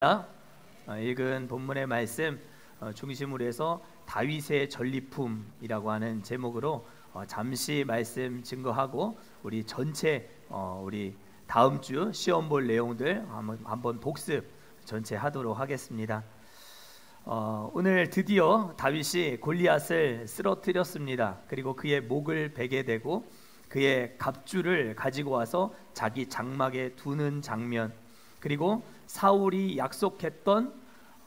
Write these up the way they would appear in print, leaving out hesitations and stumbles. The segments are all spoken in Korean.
읽은 본문의 말씀 중심으로 해서 다윗의 전리품이라고 하는 제목으로 잠시 말씀 증거하고 우리 전체 우리 다음 주 시험 볼 내용들 한번 복습 전체 하도록 하겠습니다. 오늘 드디어 다윗이 골리앗을 쓰러뜨렸습니다. 그리고 그의 목을 베게 되고 그의 갑주를 가지고 와서 자기 장막에 두는 장면, 그리고 사울이 약속했던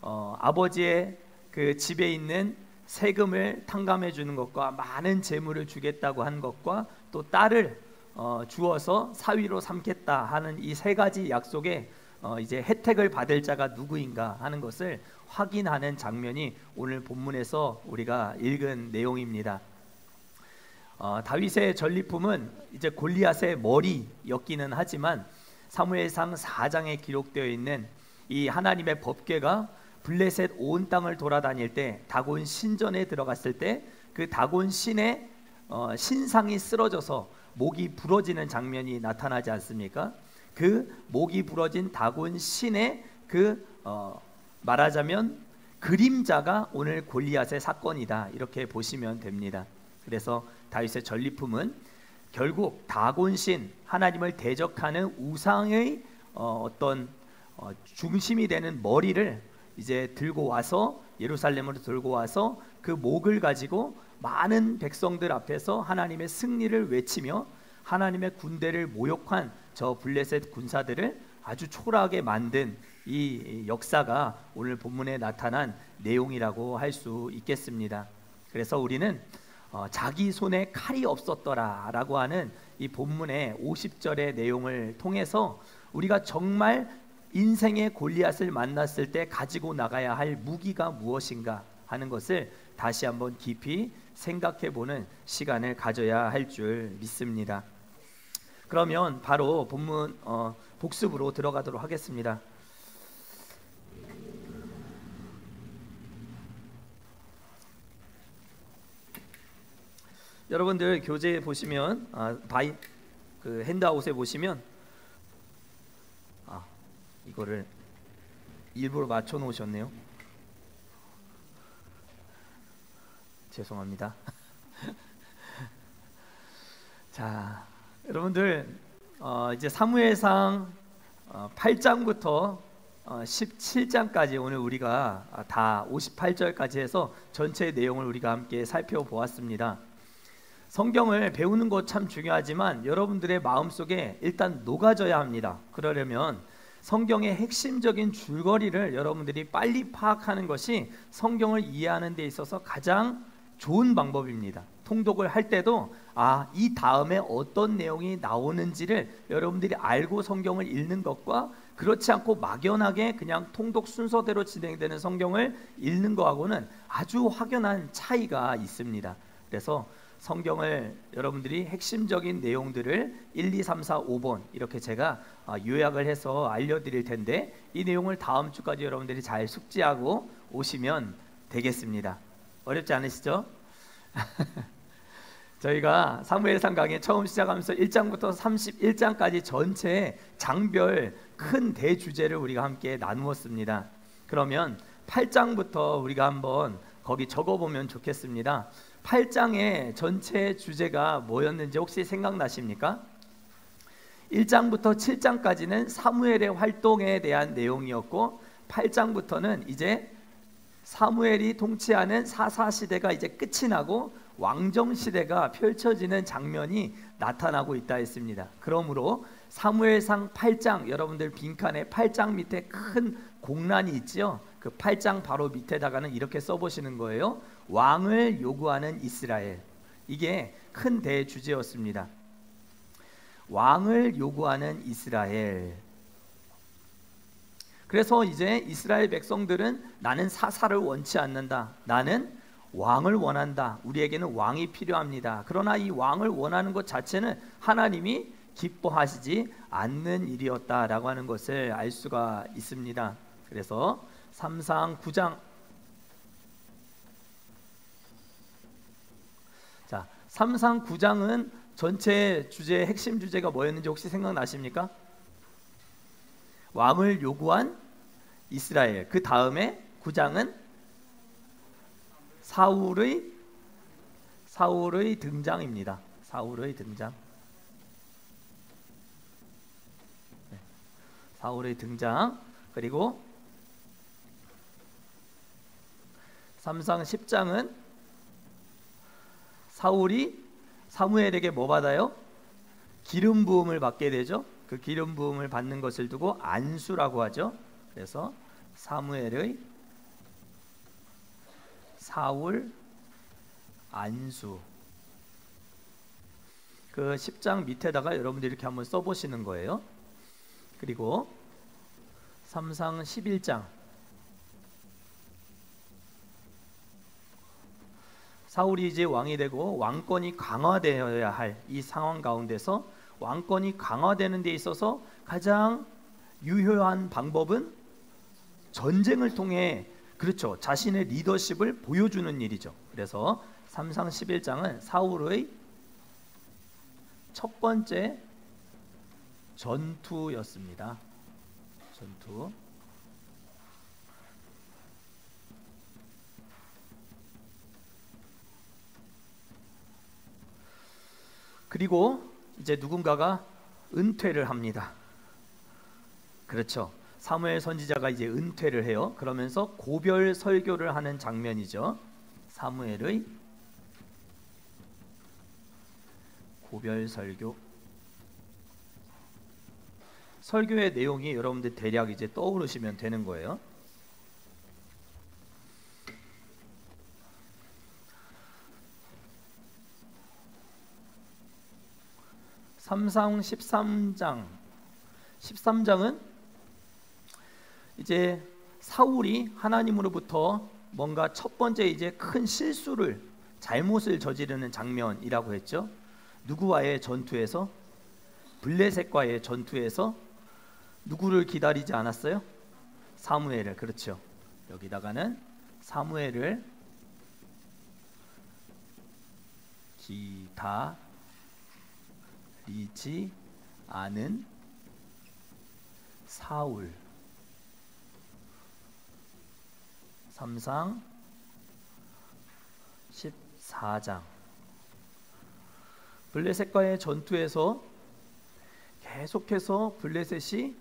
아버지의 그 집에 있는 세금을 탕감해 주는 것과 많은 재물을 주겠다고 한 것과 또 딸을 주어서 사위로 삼겠다 하는 이 세 가지 약속에 이제 혜택을 받을 자가 누구인가 하는 것을 확인하는 장면이 오늘 본문에서 우리가 읽은 내용입니다. 다윗의 전리품은 이제 골리앗의 머리였기는 하지만 사무엘상 4장에 기록되어 있는 이 하나님의 법궤가 블레셋 온 땅을 돌아다닐 때 다곤 신전에 들어갔을 때 그 다곤 신의 신상이 쓰러져서 목이 부러지는 장면이 나타나지 않습니까? 그 목이 부러진 다곤 신의 그 말하자면 그림자가 오늘 골리앗의 사건이다, 이렇게 보시면 됩니다. 그래서 다윗의 전리품은 결국 다곤신, 하나님을 대적하는 우상의 어떤 중심이 되는 머리를 이제 들고 와서 예루살렘으로 들고 와서 그 목을 가지고 많은 백성들 앞에서 하나님의 승리를 외치며 하나님의 군대를 모욕한 저 블레셋 군사들을 아주 초라하게 만든 이 역사가 오늘 본문에 나타난 내용이라고 할 수 있겠습니다. 그래서 우리는 자기 손에 칼이 없었더라 라고 하는 이 본문의 50절의 내용을 통해서 우리가 정말 인생의 골리앗을 만났을 때 가지고 나가야 할 무기가 무엇인가 하는 것을 다시 한번 깊이 생각해 보는 시간을 가져야 할 줄 믿습니다. 그러면 바로 본문 복습으로 들어가도록 하겠습니다. 여러분들 교재에 보시면 그 핸드아웃에 보시면 이거를 일부러 맞춰 놓으셨네요. 죄송합니다. 자, 여러분들 이제 사무엘상 8장부터 17장까지 오늘 우리가 다 58절까지 해서 전체 내용을 우리가 함께 살펴보았습니다. 성경을 배우는 것 참 중요하지만 여러분들의 마음속에 일단 녹아져야 합니다. 그러려면 성경의 핵심적인 줄거리를 여러분들이 빨리 파악하는 것이 성경을 이해하는 데 있어서 가장 좋은 방법입니다. 통독을 할 때도 이 다음에 어떤 내용이 나오는지를 여러분들이 알고 성경을 읽는 것과 그렇지 않고 막연하게 그냥 통독 순서대로 진행되는 성경을 읽는 것하고는 아주 확연한 차이가 있습니다. 그래서 성경을 여러분들이 핵심적인 내용들을 1, 2, 3, 4, 5번 이렇게 제가 요약을 해서 알려드릴 텐데 이 내용을 다음 주까지 여러분들이 잘 숙지하고 오시면 되겠습니다. 어렵지 않으시죠? 저희가 사무엘상 강의 처음 시작하면서 1장부터 31장까지 전체 장별 큰 대주제를 우리가 함께 나누었습니다. 그러면 8장부터 우리가 한번 거기 적어보면 좋겠습니다. 8장의 전체 주제가 뭐였는지 혹시 생각나십니까? 1장부터 7장까지는 사무엘의 활동에 대한 내용이었고 8장부터는 이제 사무엘이 통치하는 사사시대가 이제 끝이 나고 왕정시대가 펼쳐지는 장면이 나타나고 있다 했습니다. 그러므로 사무엘상 8장, 여러분들 빈칸에 8장 밑에 큰 공란이 있죠. 그 8장 바로 밑에다가는 이렇게 써보시는 거예요. 왕을 요구하는 이스라엘. 이게 큰 대주제였습니다. 왕을 요구하는 이스라엘. 그래서 이제 이스라엘 백성들은 나는 사사를 원치 않는다, 나는 왕을 원한다, 우리에게는 왕이 필요합니다. 그러나 이 왕을 원하는 것 자체는 하나님이 기뻐하시지 않는 일이었다라고 하는 것을 알 수가 있습니다. 그래서 3상 9장, 자 3상 9장은 전체 주제의 핵심 주제가 뭐였는지 혹시 생각나십니까? 왕을 요구한 이스라엘. 그 다음에 9장은 사울의 등장입니다. 사울의 등장. 네. 사울의 등장. 그리고 3상 10장은 사울이 사무엘에게 뭐 받아요? 기름 부음을 받게 되죠. 그 기름 부음을 받는 것을 두고 안수라고 하죠. 그래서 사무엘의 사울 안수. 그 10장 밑에다가 여러분들이 이렇게 한번 써보시는 거예요. 그리고 3상 11장. 사울이 이제 왕이 되고 왕권이 강화되어야 할 이 상황 가운데서 왕권이 강화되는 데 있어서 가장 유효한 방법은 전쟁을 통해, 그렇죠, 자신의 리더십을 보여주는 일이죠. 그래서 3상 11장은 사울의 첫 번째 전투였습니다. 전투. 그리고 이제 누군가가 은퇴를 합니다. 그렇죠. 사무엘 선지자가 이제 은퇴를 해요. 그러면서 고별 설교를 하는 장면이죠. 사무엘의 고별 설교. 설교의 내용이 여러분들 대략 이제 떠오르시면 되는 거예요. 삼상 13장은 이제 사울이 하나님으로부터 뭔가 첫 번째 이제 큰 잘못을 저지르는 장면이라고 했죠. 누구와의 전투에서? 블레셋과의 전투에서 누구를 기다리지 않았어요? 사무엘을. 그렇죠. 여기다가는 사무엘을 기다리지 않은 사울. 3상 14장. 블레셋과의 전투에서 계속해서 블레셋이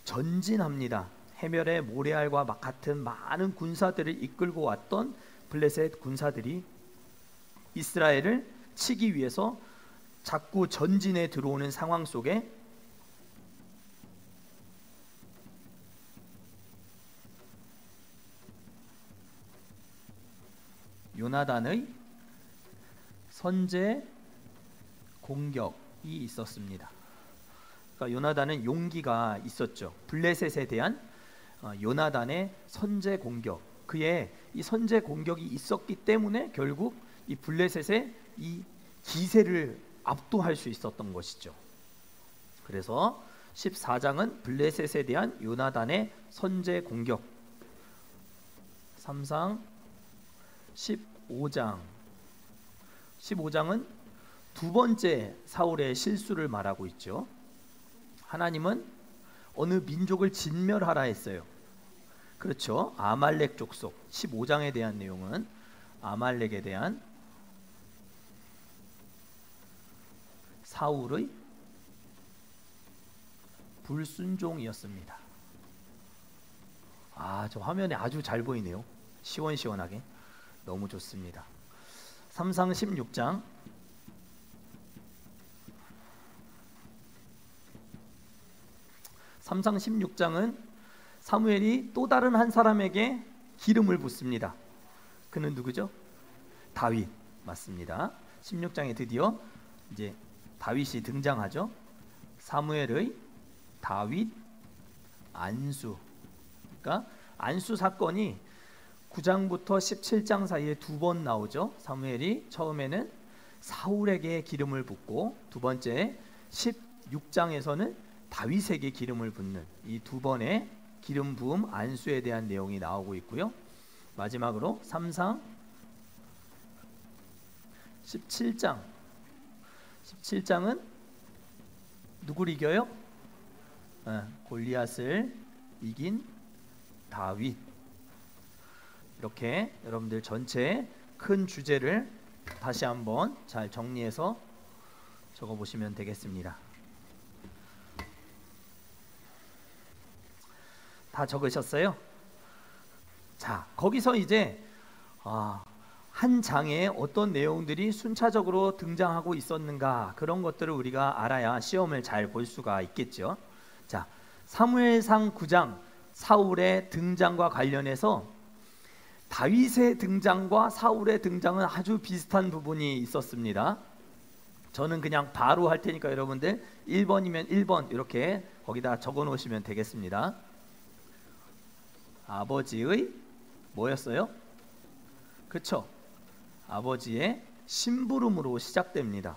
전진합니다. 해멸의 모레알과 같은 많은 군사들을 이끌고 왔던 블레셋 군사들이 이스라엘을 치기 위해서 자꾸 전진에 들어오는 상황 속에 요나단의 선제 공격이 있었습니다. 그러니까 요나단은 용기가 있었죠. 블레셋에 대한 요나단의 선제 공격, 그의 이 선제 공격이 있었기 때문에 결국 이 블레셋의 이 기세를 압도할 수 있었던 것이죠. 그래서 14장은 블레셋에 대한 요나단의 선제 공격. 3상 15장은 두 번째 사울의 실수를 말하고 있죠. 하나님은 어느 민족을 진멸하라 했어요. 그렇죠. 아말렉 족속. 15장에 대한 내용은 아말렉에 대한 사울의 불순종이었습니다. 저 화면에 아주 잘 보이네요. 시원시원하게. 너무 좋습니다. 3상 16장. 삼상 16장은 사무엘이 또 다른 한 사람에게 기름을 붓습니다. 그는 누구죠? 다윗. 맞습니다. 16장에 드디어 이제 다윗이 등장하죠. 사무엘의 다윗 안수. 그러니까 안수 사건이 9장부터 17장 사이에 두 번 나오죠. 사무엘이 처음에는 사울에게 기름을 붓고 두 번째 16장에서는 다윗에게 기름을 붓는 이 두 번의 기름 부음 안수에 대한 내용이 나오고 있고요. 마지막으로 3상 17장은 누구를 이겨요? 골리앗을 이긴 다윗. 이렇게 여러분들 전체 큰 주제를 다시 한번 잘 정리해서 적어 보시면 되겠습니다. 다 적으셨어요? 자, 거기서 이제 한 장에 어떤 내용들이 순차적으로 등장하고 있었는가, 그런 것들을 우리가 알아야 시험을 잘 볼 수가 있겠죠. 자, 사무엘상 9장 사울의 등장과 관련해서 다윗의 등장과 사울의 등장은 아주 비슷한 부분이 있었습니다. 저는 그냥 바로 할 테니까 여러분들 1번이면 1번 이렇게 거기다 적어 놓으시면 되겠습니다. 아버지의 뭐였어요? 그쵸? 아버지의 심부름으로 시작됩니다.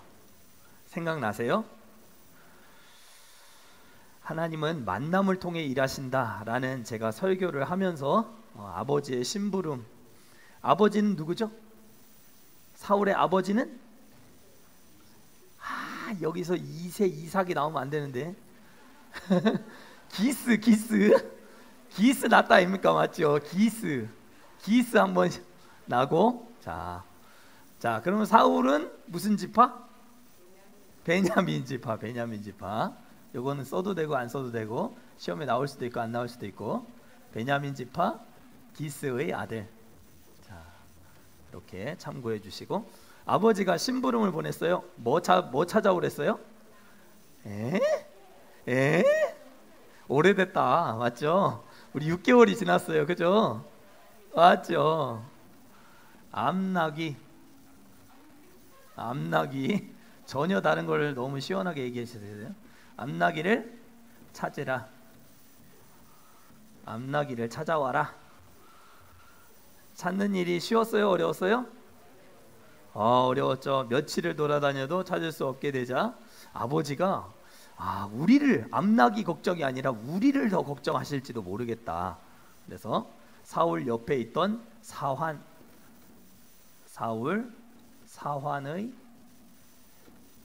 생각나세요? 하나님은 만남을 통해 일하신다라는 제가 설교를 하면서 아버지의 심부름. 아버지는 누구죠? 사울의 아버지는? 여기서 이세 이삭이 나오면 안 되는데. 기스 났다 아닙니까? 맞죠? 기스 한번 나고. 자, 그러면 사울은 무슨 지파? 베냐민 지파. 요거는 써도 되고 안 써도 되고, 시험에 나올 수도 있고 안 나올 수도 있고. 베냐민 지파 기스의 아들. 자, 이렇게 참고해 주시고, 아버지가 심부름을 보냈어요. 뭐 찾아오랬어요? 오래됐다. 맞죠? 우리 6개월이 지났어요. 그죠? 맞죠? 암나기. 전혀 다른 걸 너무 시원하게 얘기하시세요. 암나기를 찾으라. 암나기를 찾아와라. 찾는 일이 쉬웠어요? 어려웠어요? 어려웠죠. 며칠을 돌아다녀도 찾을 수 없게 되자 아버지가 우리를, 암나기 걱정이 아니라 우리를 더 걱정하실지도 모르겠다. 그래서 사울 옆에 있던 사환의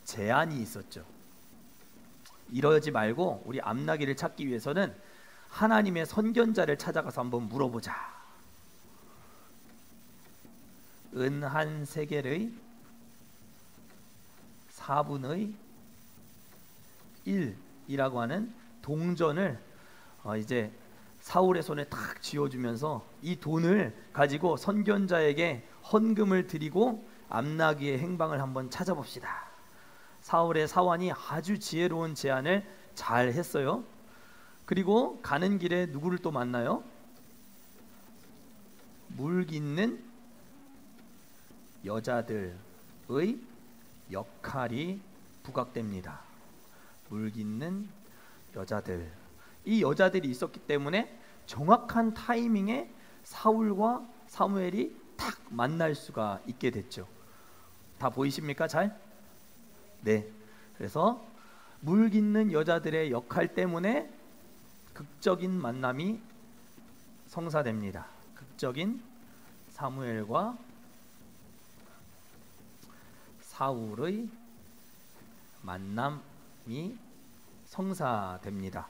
제안이 있었죠. 이러지 말고 우리 암나기를 찾기 위해서는 하나님의 선견자를 찾아가서 한번 물어보자. 은 한 세겔의 4분의 1이라고 하는 동전을 이제 사울의 손에 탁 쥐어주면서 이 돈을 가지고 선견자에게 헌금을 드리고 암나기의 행방을 한번 찾아봅시다. 사울의 사환이 아주 지혜로운 제안을 잘 했어요. 그리고 가는 길에 누구를 또 만나요? 물깃는 여자들의 역할이 부각됩니다. 물깃는 여자들. 이 여자들이 있었기 때문에 정확한 타이밍에 사울과 사무엘이 탁 만날 수가 있게 됐죠. 다 보이십니까? 잘? 네. 그래서 물깃는 여자들의 역할 때문에 극적인 만남이 성사됩니다. 극적인 사무엘과 사울의 만남이 성사됩니다.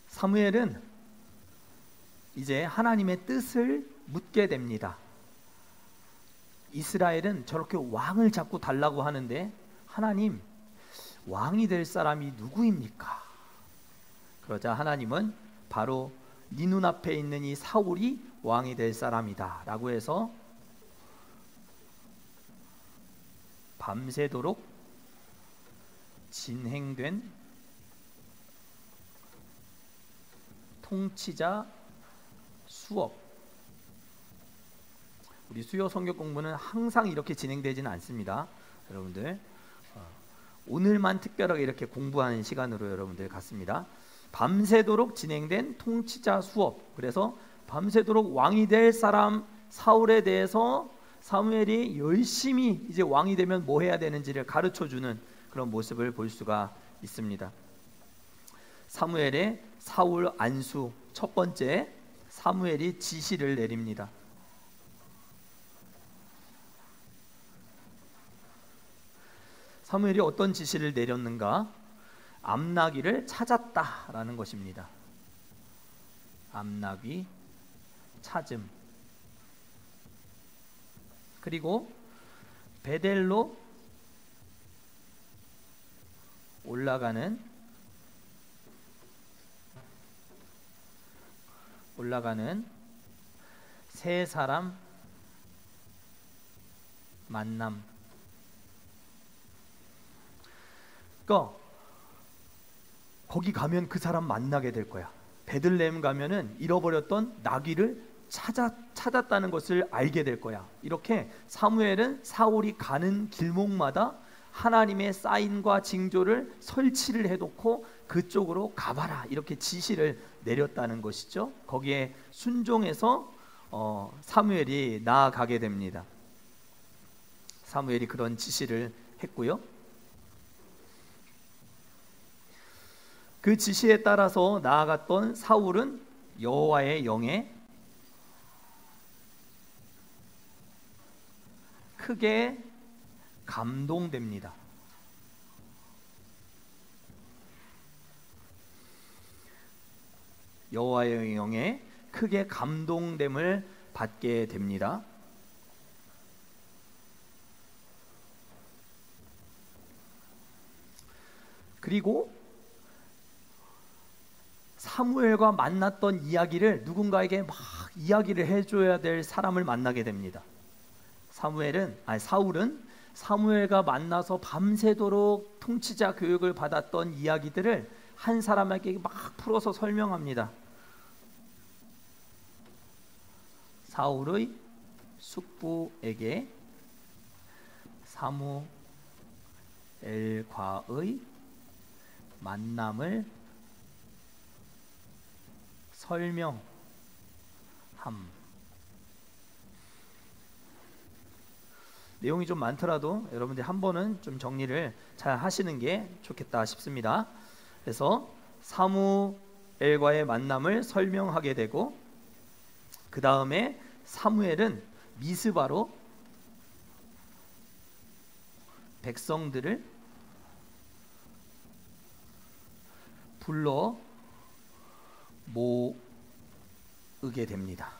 사무엘은 이제 하나님의 뜻을 묻게 됩니다. 이스라엘은 저렇게 왕을 자꾸 달라고 하는데, 하나님, 왕이 될 사람이 누구입니까? 그러자 하나님은 바로 네 눈앞에 있는 이 사울이 왕이 될 사람이다 라고 해서 밤새도록 진행된 통치자 수업. 우리 수요 성경 공부는 항상 이렇게 진행되지는 않습니다. 여러분들 오늘만 특별하게 이렇게 공부하는 시간으로 여러분들 갔습니다. 밤새도록 진행된 통치자 수업. 그래서 밤새도록 왕이 될 사람 사울에 대해서 사무엘이 열심히 이제 왕이 되면 뭐 해야 되는지를 가르쳐주는 그런 모습을 볼 수가 있습니다. 사무엘의 사울 안수. 첫 번째, 사무엘이 지시를 내립니다. 사무엘이 어떤 지시를 내렸는가? 암나기를 찾았다라는 것입니다. 암나귀 찾음. 그리고 베델로 올라가는 세 사람 만남. 그러니까 거기 가면 그 사람 만나게 될 거야. 베들레헴 가면은 잃어버렸던 나귀를 찾았다는 것을 알게 될 거야. 이렇게 사무엘은 사울이 가는 길목마다 하나님의 사인과 징조를 설치를 해놓고 그쪽으로 가봐라 이렇게 지시를 내렸다는 것이죠. 거기에 순종해서 사무엘이 나아가게 됩니다. 사무엘이 그런 지시를 했고요. 그 지시에 따라서 나아갔던 사울은 여호와의 영에 크게 감동됩니다. 여호와의 영에 크게 감동됨을 받게 됩니다. 그리고 사무엘과 만났던 이야기를 누군가에게 막 이야기를 해줘야 될 사람을 만나게 됩니다. 사울은 사무엘과 만나서 밤새도록 통치자 교육을 받았던 이야기들을 한 사람에게 막 풀어서 설명합니다. 사울의 숙부에게 사무엘과의 만남을 설명함. 내용이 좀 많더라도 여러분들이 한 번은 좀 정리를 잘 하시는 게 좋겠다 싶습니다. 그래서 사무엘과의 만남을 설명하게 되고, 그 다음에 사무엘은 미스바로 백성들을 불러 모으게 됩니다.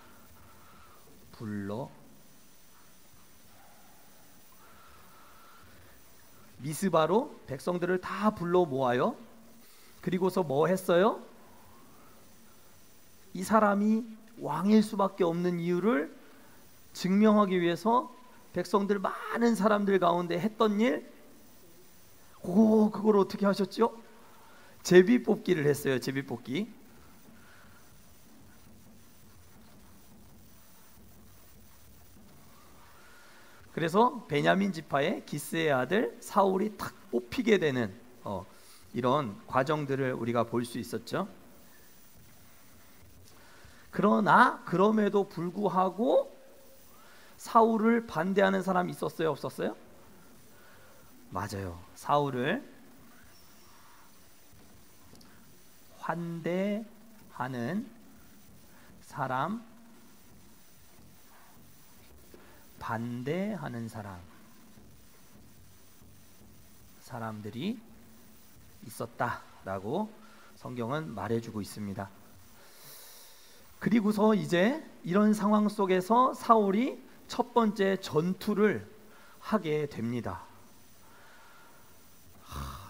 미스바로 백성들을 다 불러 모아요. 그리고서 뭐 했어요? 이 사람이 왕일 수밖에 없는 이유를 증명하기 위해서 백성들 많은 사람들 가운데 했던 일, 그걸 어떻게 하셨죠? 제비 뽑기를 했어요. 제비 뽑기. 그래서 베냐민 지파의 기스의 아들 사울이 탁 뽑히게 되는 이런 과정들을 우리가 볼 수 있었죠. 그럼에도 불구하고 사울을 반대하는 사람이 있었어요, 없었어요? 맞아요. 사울을 환대하는 사람, 반대하는 사람들이 있었다라고 성경은 말해주고 있습니다. 그리고서 이제 이런 상황 속에서 사울이 첫 번째 전투를 하게 됩니다.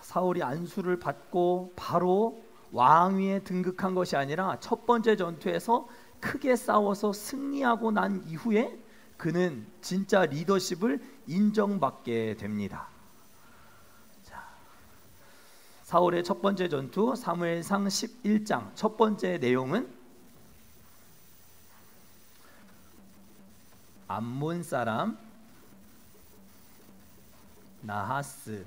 사울이 안수를 받고 바로 왕위에 등극한 것이 아니라 첫 번째 전투에서 크게 싸워서 승리하고 난 이후에 그는 진짜 리더십을 인정받게 됩니다. 자, 사울의 첫 번째 전투 사무엘상 11장 첫 번째 내용은 암몬 사람 나하스의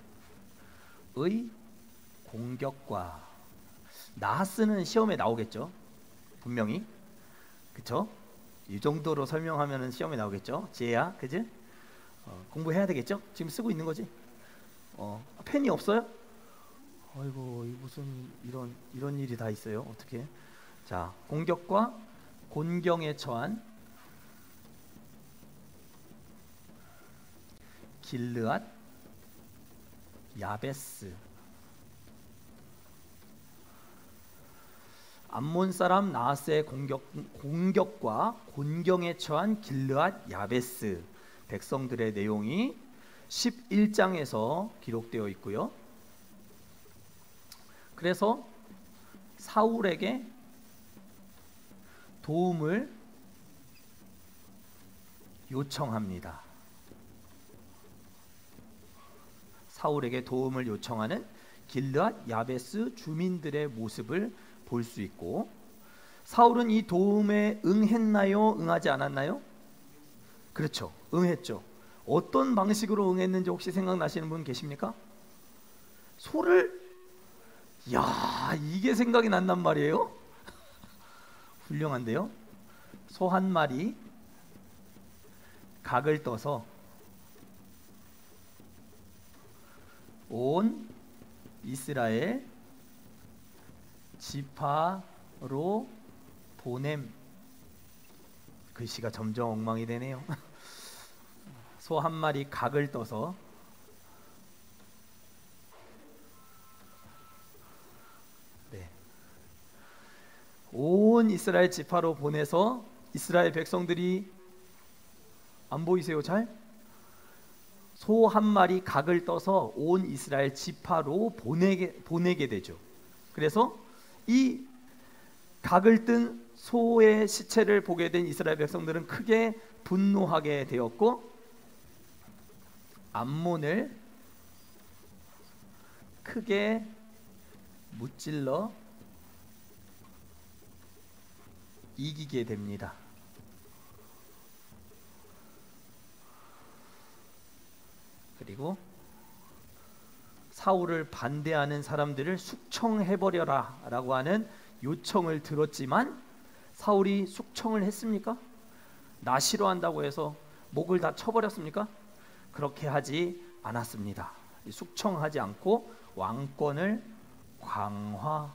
공격과, 나하스는 시험에 나오겠죠, 분명히. 그쵸? 이 정도로 설명하면 시험에 나오겠죠. 지혜야, 그지? 공부해야 되겠죠? 지금 쓰고 있는 거지? 펜이 없어요? 아이고, 무슨 이런 일이 다 있어요. 어떻게? 자, 공격과 곤경에 처한 길르앗 야베스 암몬 사람 나하스의 공격과 곤경에 처한 길르앗 야베스 백성들의 내용이 11장에서 기록되어 있고요. 그래서 사울에게 도움을 요청합니다. 사울에게 도움을 요청하는 길르앗 야베스 주민들의 모습을 볼 수 있고, 사울은 이 도움에 응했나요? 응하지 않았나요? 그렇죠. 응했죠. 어떤 방식으로 응했는지 혹시 생각나시는 분 계십니까? 소를, 야, 이게 생각이 난단 말이에요. 훌륭한데요. 소 한 마리 각을 떠서 온 이스라엘 지파로 보냄. 글씨가 점점 엉망이 되네요. 소 한 마리 각을 떠서 온 이스라엘 지파로 보내서, 이스라엘 백성들이 안 보이세요? 잘? 소 한 마리 각을 떠서 온 이스라엘 지파로 보내게 되죠. 그래서 이 각을 뜬 소의 시체를 보게 된 이스라엘 백성들은 크게 분노하게 되었고, 암몬을 크게 무찔러 이기게 됩니다. 그리고 사울을 반대하는 사람들을 숙청해버려라 라고 하는 요청을 들었지만, 사울이 숙청을 했습니까? 나 싫어한다고 해서 목을 다 쳐버렸습니까? 그렇게 하지 않았습니다. 숙청하지 않고 왕권을 강화하는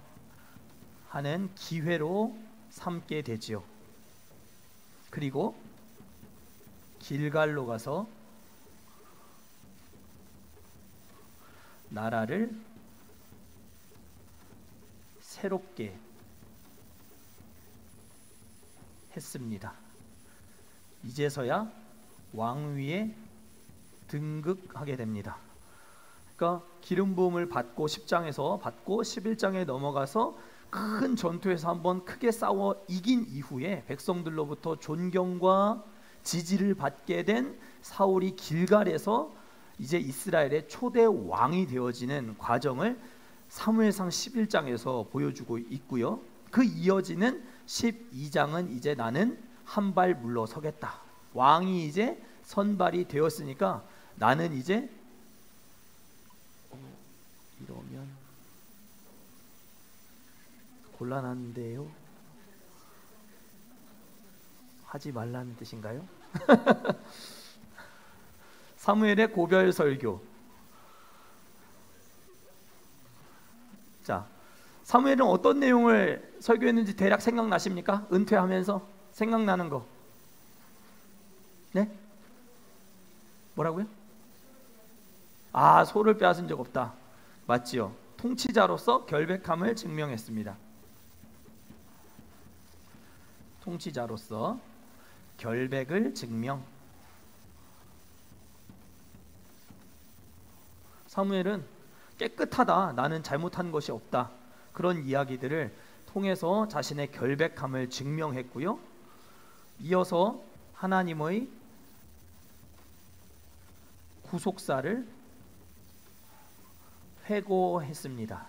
기회로 삼게 되지요. 그리고 길갈로 가서 나라를 새롭게 했습니다. 이제서야 왕위에 등극하게 됩니다. 그러니까 기름 부음을 받고 10장에서 받고 11장에 넘어가서 큰 전투에서 한번 크게 싸워 이긴 이후에 백성들로부터 존경과 지지를 받게 된 사울이 길갈에서 이제 이스라엘의 초대 왕이 되어지는 과정을 사무엘상 11장에서 보여주고 있고요. 그 이어지는 12장은 이제 나는 한 발 물러서겠다. 왕이 이제 선발이 되었으니까 나는 이제 이러면 곤란한데요. 하지 말라는 뜻인가요? 사무엘의 고별 설교. 자, 사무엘은 어떤 내용을 설교했는지 대략 생각나십니까? 은퇴하면서 생각나는 거. 네? 뭐라고요? 아, 소를 빼앗은 적 없다. 맞지요? 통치자로서 결백함을 증명했습니다. 통치자로서 결백을 증명. 사무엘은 깨끗하다, 나는 잘못한 것이 없다, 그런 이야기들을 통해서 자신의 결백함을 증명했고요. 이어서 하나님의 구속사를 회고했습니다.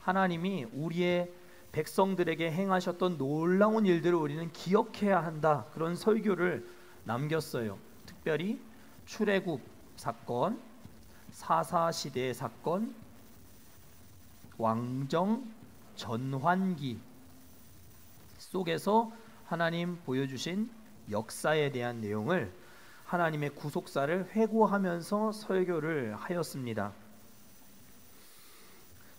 하나님이 우리의 백성들에게 행하셨던 놀라운 일들을 우리는 기억해야 한다, 그런 설교를 남겼어요. 특별히 출애굽 사건, 사사시대 사건, 왕정 전환기 속에서 하나님 보여주신 역사에 대한 내용을 하나님의 구속사를 회고하면서 설교를 하였습니다.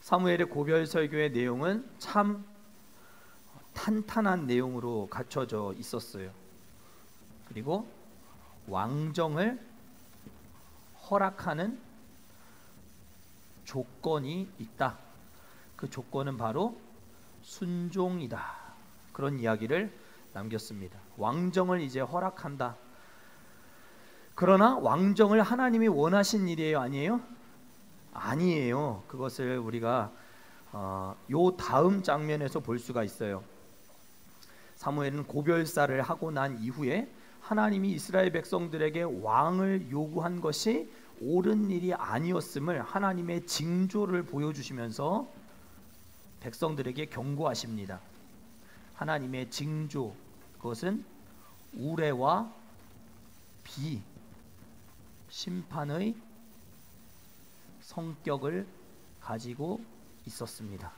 사무엘의 고별 설교의 내용은 참 탄탄한 내용으로 갖춰져 있었어요. 그리고 왕정을 허락하는 조건이 있다. 그 조건은 바로 순종이다. 그런 이야기를 남겼습니다. 왕정을 이제 허락한다. 그러나 왕정을 하나님이 원하신 일이에요, 아니에요? 아니에요. 그것을 우리가 요 다음 장면에서 볼 수가 있어요. 사무엘은 고별사를 하고 난 이후에 하나님이 이스라엘 백성들에게 왕을 요구한 것이 옳은 일이 아니었음을 하나님의 징조를 보여주시면서 백성들에게 경고하십니다. 하나님의 징조, 그것은 우레와 비, 심판의 성격을 가지고 있었습니다.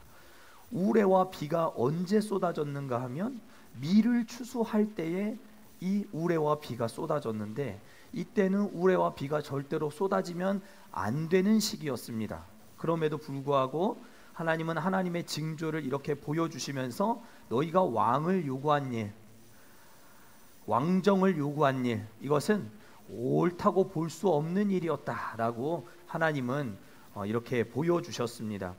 우레와 비가 언제 쏟아졌는가 하면 밀을 추수할 때에 이 우레와 비가 쏟아졌는데, 이때는 우레와 비가 절대로 쏟아지면 안 되는 시기였습니다. 그럼에도 불구하고 하나님은 하나님의 징조를 이렇게 보여주시면서 너희가 왕을 요구한 일, 왕정을 요구한 일, 이것은 옳다고 볼 수 없는 일이었다라고 하나님은 이렇게 보여주셨습니다.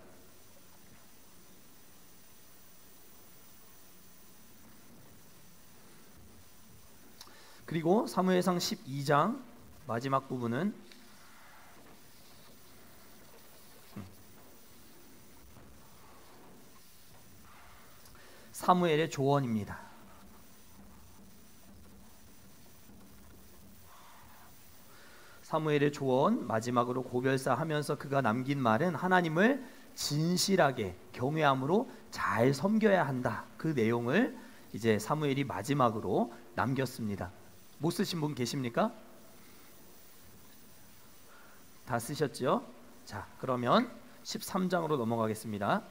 그리고 사무엘상 12장 마지막 부분은 사무엘의 조언입니다. 사무엘의 조언, 마지막으로 고별사 하면서 그가 남긴 말은 하나님을 진실하게 경외함으로 잘 섬겨야 한다. 그 내용을 이제 사무엘이 마지막으로 남겼습니다. 못 쓰신 분 계십니까? 다 쓰셨죠? 자, 그러면 13장으로 넘어가겠습니다.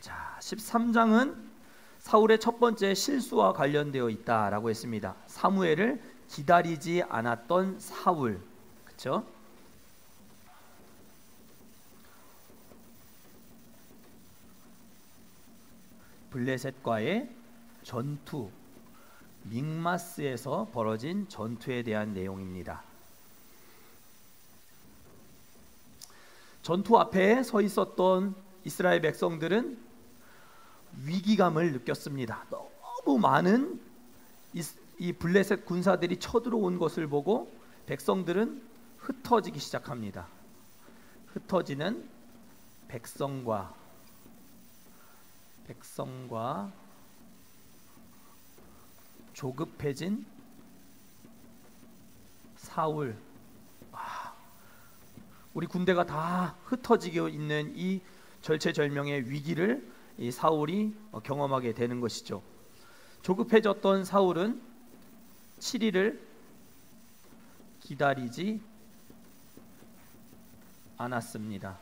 자, 13장은 사울의 첫 번째 실수와 관련되어 있다라고 했습니다. 사무엘을 기다리지 않았던 사울, 그렇죠? 블레셋과의 전투, 믹마스에서 벌어진 전투에 대한 내용입니다. 전투 앞에 서 있었던 이스라엘 백성들은 위기감을 느꼈습니다. 너무 많은 이 블레셋 군사들이 쳐들어온 것을 보고 백성들은 흩어지기 시작합니다. 흩어지는 백성과 조급해진 사울. 우리 군대가 다 흩어지고 있는 이 절체절명의 위기를 이 사울이 경험하게 되는 것이죠. 조급해졌던 사울은 7일을 기다리지 않았습니다.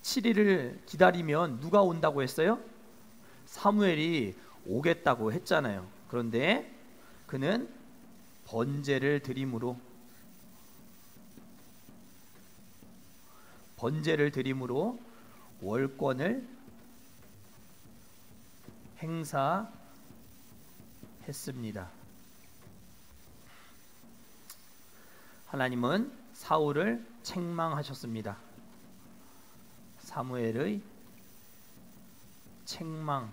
7일을 기다리면 누가 온다고 했어요? 사무엘이 오겠다고 했잖아요. 그런데 그는 번제를 드림으로 월권을 행사했습니다. 하나님은 사울을 책망하셨습니다. 사무엘의 책망,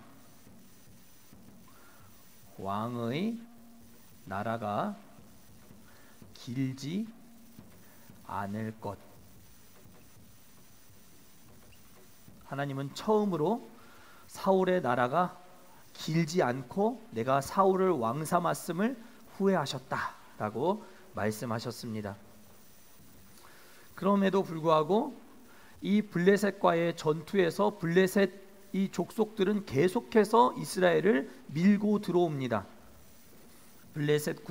왕의 나라가 길지 않을 것. 하나님은 처음으로 사울의 나라가 길지 않고 내가 사울을 왕 삼았음을 후회하셨다라고 말씀하셨습니다. 그럼에도 불구하고 이 블레셋과의 전투에서 블레셋 이 족속들은 계속해서 이스라엘을 밀고 들어옵니다. 블레셋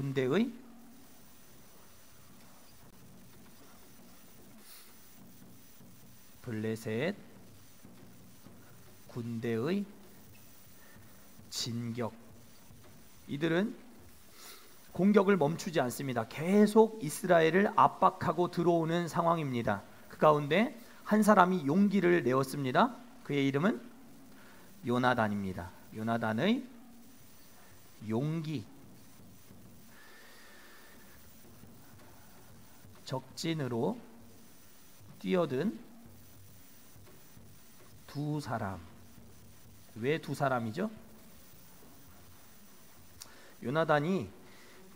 군대의 진격. 이들은 공격을 멈추지 않습니다. 계속 이스라엘을 압박하고 들어오는 상황입니다. 그 가운데 한 사람이 용기를 내었습니다. 그의 이름은 요나단입니다. 요나단의 용기. 적진으로 뛰어든 두 사람. 왜 두 사람이죠? 요나단이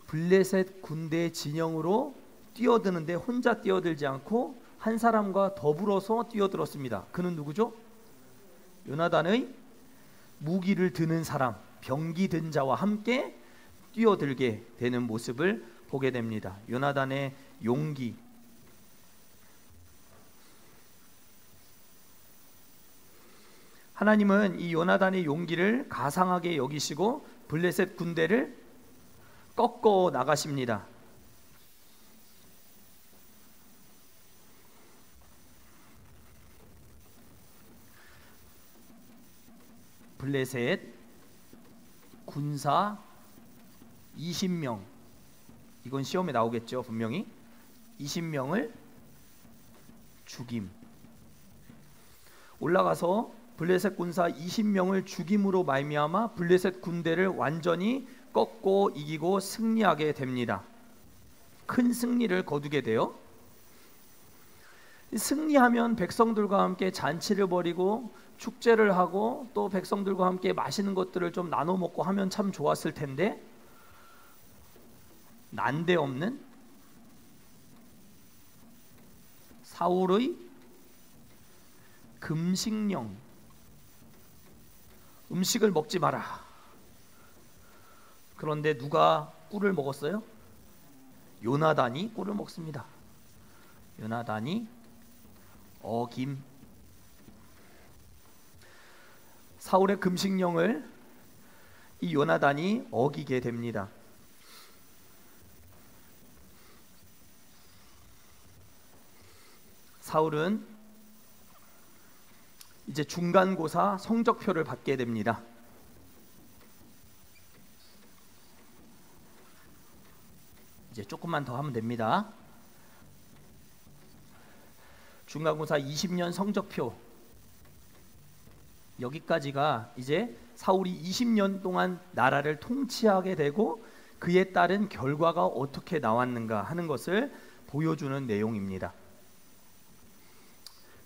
블레셋 군대 진영으로 뛰어드는데 혼자 뛰어들지 않고 한 사람과 더불어서 뛰어들었습니다. 그는 누구죠? 요나단의 무기를 드는 사람, 병기 든 자와 함께 뛰어들게 되는 모습을 보게 됩니다. 요나단의 용기. 하나님은 이 요나단의 용기를 가상하게 여기시고 블레셋 군대를 꺾어 나가십니다. 블레셋 군사 20명, 이건 시험에 나오겠죠. 분명히 20명을 죽임. 올라가서 블레셋 군사 20명을 죽임으로 말미암아 블레셋 군대를 완전히 꺾고 이기고 승리하게 됩니다. 큰 승리를 거두게 돼요. 승리하면 백성들과 함께 잔치를 벌이고 축제를 하고 또 백성들과 함께 맛있는 것들을 좀 나눠 먹고 하면 참 좋았을 텐데, 난데없는 사울의 금식령, 음식을 먹지 마라. 그런데 누가 꿀을 먹었어요? 요나단이 꿀을 먹습니다. 요나단이 어김. 사울의 금식령을 이 요나단이 어기게 됩니다. 사울은 이제 중간고사 성적표를 받게 됩니다. 이제 조금만 더 하면 됩니다. 중간고사 20년 성적표, 여기까지가 이제 사울이 20년 동안 나라를 통치하게 되고 그에 따른 결과가 어떻게 나왔는가 하는 것을 보여주는 내용입니다.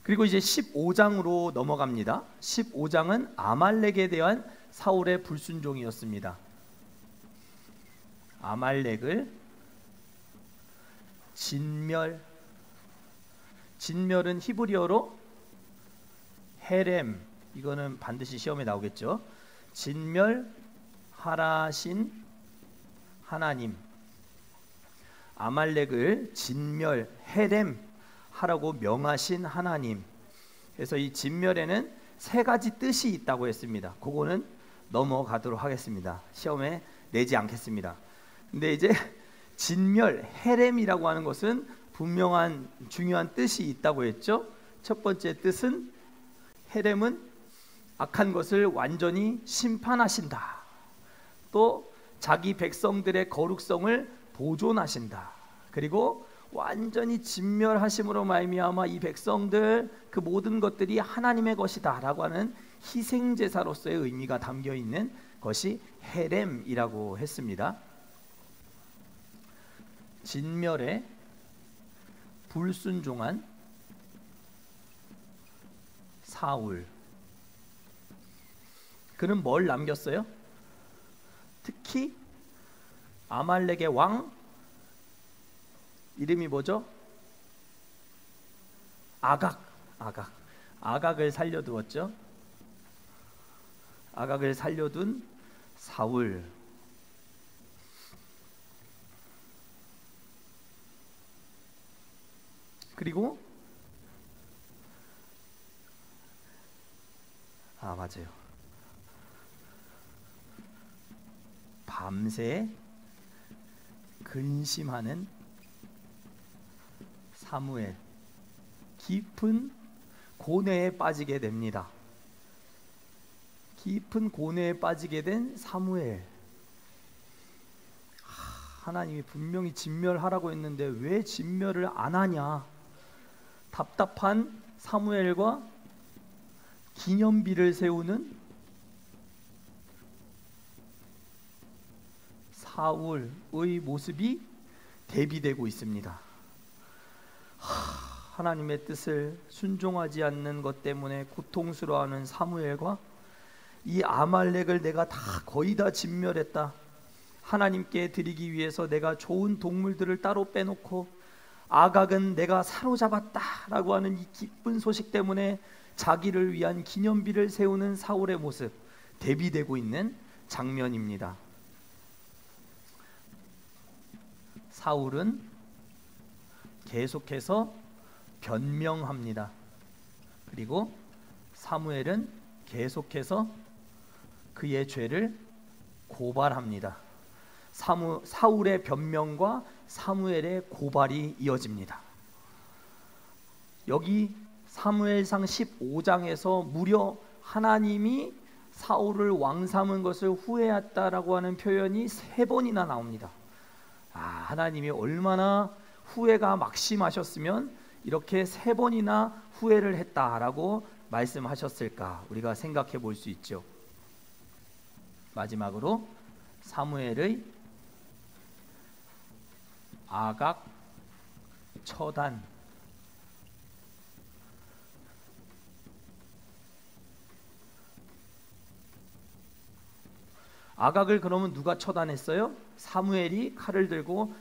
그리고 이제 15장으로 넘어갑니다. 15장은 아말렉에 대한 사울의 불순종이었습니다. 아말렉을 진멸은 히브리어로 헤렘, 이거는 반드시 시험에 나오겠죠. 진멸하라신 하나님, 아말렉을 진멸, 헤렘 하라고 명하신 하나님. 그래서 이 진멸에는 세 가지 뜻이 있다고 했습니다. 그거는 넘어가도록 하겠습니다. 시험에 내지 않겠습니다. 근데 이제 진멸, 헤렘이라고 하는 것은 분명한 중요한 뜻이 있다고 했죠. 첫 번째 뜻은, 헤렘은 악한 것을 완전히 심판하신다. 또 자기 백성들의 거룩성을 보존하신다. 그리고 완전히 진멸하심으로 말미암아 이 백성들 그 모든 것들이 하나님의 것이다 라고 하는 희생제사로서의 의미가 담겨있는 것이 헤렘이라고 했습니다. 진멸에 불순종한 사울, 그는 뭘 남겼어요? 특히 아말렉의 왕 이름이 뭐죠? 아각을 살려두었죠. 아각을 살려둔 사울. 그리고 맞아요. 밤새 근심하는 사무엘, 깊은 고뇌에 빠지게 됩니다. 깊은 고뇌에 빠지게 된 사무엘. 하나님이 분명히 진멸하라고 했는데 왜 진멸을 안 하냐. 답답한 사무엘과 기념비를 세우는 사울의 모습이 대비되고 있습니다. 하나님의 뜻을 순종하지 않는 것 때문에 고통스러워하는 사무엘과 이 아말렉을 내가 거의 다 진멸했다, 하나님께 드리기 위해서 내가 좋은 동물들을 따로 빼놓고 아각은 내가 사로잡았다라고 하는 이 기쁜 소식 때문에 자기를 위한 기념비를 세우는 사울의 모습, 대비되고 있는 장면입니다. 사울은 계속해서 변명합니다. 그리고 사무엘은 계속해서 그의 죄를 고발합니다. 사울의 변명과 사무엘의 고발이 이어집니다. 여기 사무엘상 15장에서 무려 하나님이 사울을 왕 삼은 것을 후회했다라고 하는 표현이 3번이나 나옵니다. 하나님이 얼마나 후회가 막심하셨으면 이렇게 3번이나 후회를 했다라고 말씀하셨을까, 우리가 생각해 볼 수 있죠. 마지막으로 사무엘의 아각 처단. 아각을 그러면 누가 처단했어요? 사무엘이 칼을 들고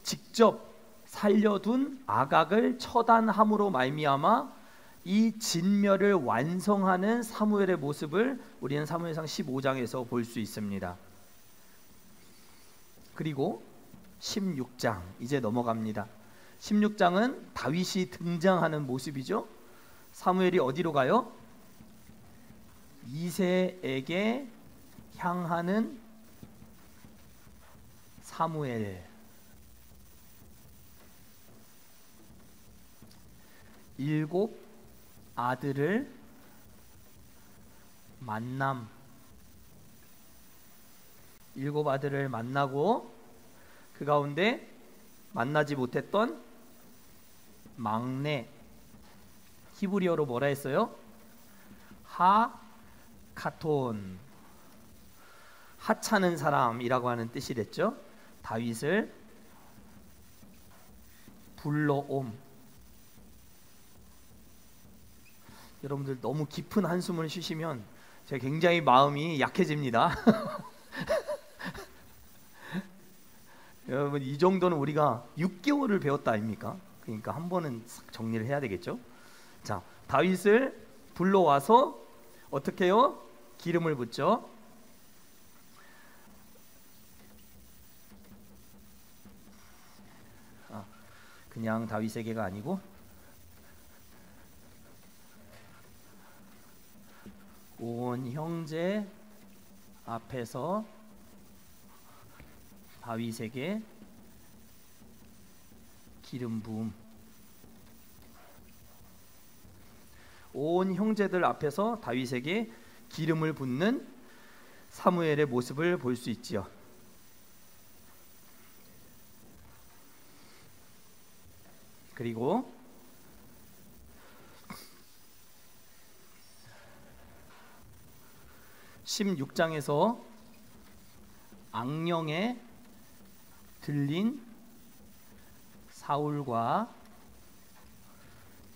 직접 살려둔 아각을 처단함으로 말미암아 이 진멸을 완성하는 사무엘의 모습을 우리는 사무엘상 15장에서 볼 수 있습니다. 그리고 16장 이제 넘어갑니다. 16장은 다윗이 등장하는 모습이죠. 사무엘이 어디로 가요? 이새에게 향하는 사무엘. 7 아들을 만남. 7 아들을 만나고 그 가운데 만나지 못했던 막내, 히브리어로 뭐라 했어요? 하카톤, 하찮은 사람이라고 하는 뜻이랬죠. 다윗을 불러옴. 여러분들 너무 깊은 한숨을 쉬시면 제가 굉장히 마음이 약해집니다. 여러분 이 정도는 우리가 6개월을 배웠다 아닙니까? 그러니까 한 번은 싹 정리를 해야 되겠죠. 자, 다윗을 불러와서 어떻게 해요? 기름을 붓죠. 그냥 다윗에게가 아니고 온 형제 앞에서 다윗에게 기름 부음. 온 형제들 앞에서 다윗에게 기름을 붓는 사무엘의 모습을 볼 수 있지요. 그리고 16장에서 악령에 들린 사울과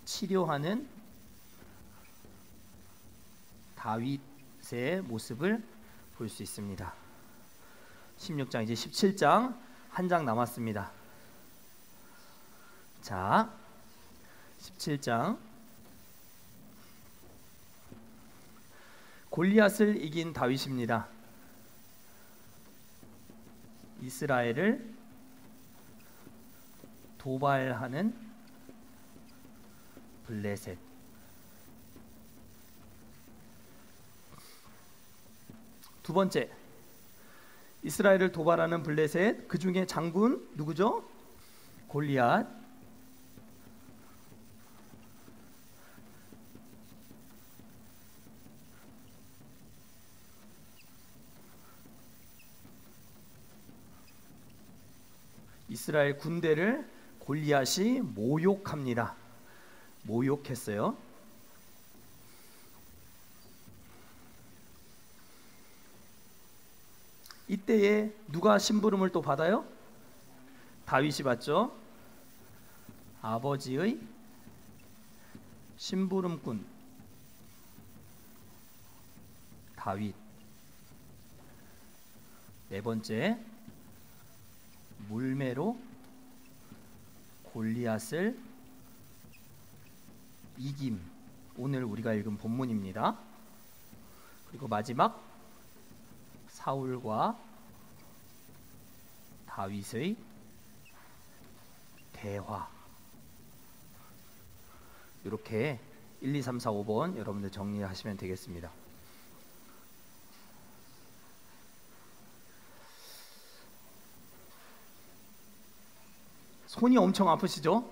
치료하는 다윗의 모습을 볼 수 있습니다. 16장 이제 17장 한 장 남았습니다. 자, 17장 골리앗을 이긴 다윗입니다. 이스라엘을 도발하는 블레셋. 두 번째, 이스라엘을 도발하는 블레셋, 그 중에 장군 누구죠? 골리앗. 이스라엘 군대를 골리앗이 모욕합니다. 모욕했어요. 이때에 누가 심부름을 또 받아요? 다윗이 받죠. 아버지의 심부름꾼 다윗. 네 번째, 물매로 골리앗을 이김. 오늘 우리가 읽은 본문입니다. 그리고 마지막, 사울과 다윗의 대화. 이렇게 1, 2, 3, 4, 5번 여러분들 정리하시면 되겠습니다. 손이 엄청 아프시죠?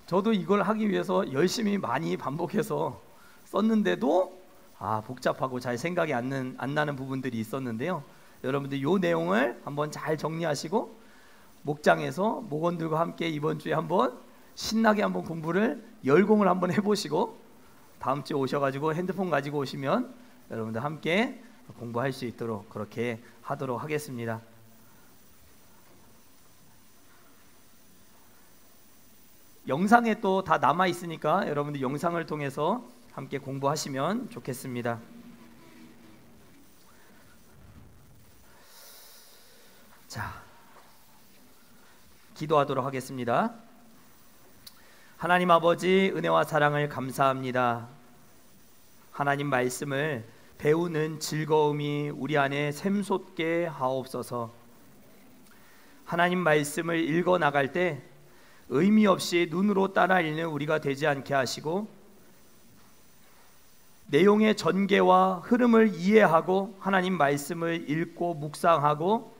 저도 이걸 하기 위해서 열심히 많이 반복해서 썼는데도 복잡하고 잘 생각이 안 나는 부분들이 있었는데요. 여러분들 이 내용을 한번 잘 정리하시고 목장에서 목원들과 함께 이번 주에 한번 신나게 한번 공부를 열공을 한번 해보시고 다음 주에 오셔가지고 핸드폰 가지고 오시면 여러분들 함께 공부할 수 있도록 그렇게 하도록 하겠습니다. 영상에 또 다 남아 있으니까 여러분들 영상을 통해서 함께 공부하시면 좋겠습니다. 자, 기도하도록 하겠습니다. 하나님 아버지, 은혜와 사랑을 감사합니다. 하나님 말씀을 배우는 즐거움이 우리 안에 샘솟게 하옵소서. 하나님 말씀을 읽어 나갈 때 의미 없이 눈으로 따라 읽는 우리가 되지 않게 하시고 내용의 전개와 흐름을 이해하고 하나님 말씀을 읽고 묵상하고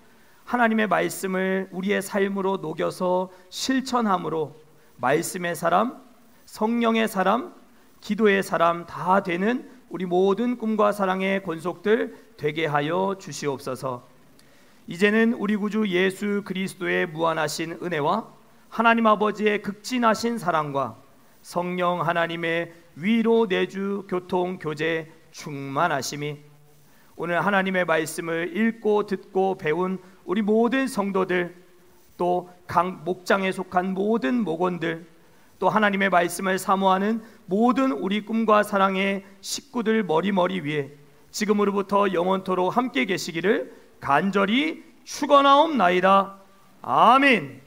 하나님의 말씀을 우리의 삶으로 녹여서 실천함으로 말씀의 사람, 성령의 사람, 기도의 사람 다 되는 우리 모든 꿈과 사랑의 권속들 되게 하여 주시옵소서. 이제는 우리 구주 예수 그리스도의 무한하신 은혜와 하나님 아버지의 극진하신 사랑과 성령 하나님의 위로 내주 교통 교제 충만하심이 오늘 하나님의 말씀을 읽고 듣고 배운 우리 모든 성도들, 또 각 목장에 속한 모든 목원들, 또 하나님의 말씀을 사모하는 모든 우리 꿈과 사랑의 식구들 머리머리 위에 지금으로부터 영원토록 함께 계시기를 간절히 축원하옵나이다. 아멘.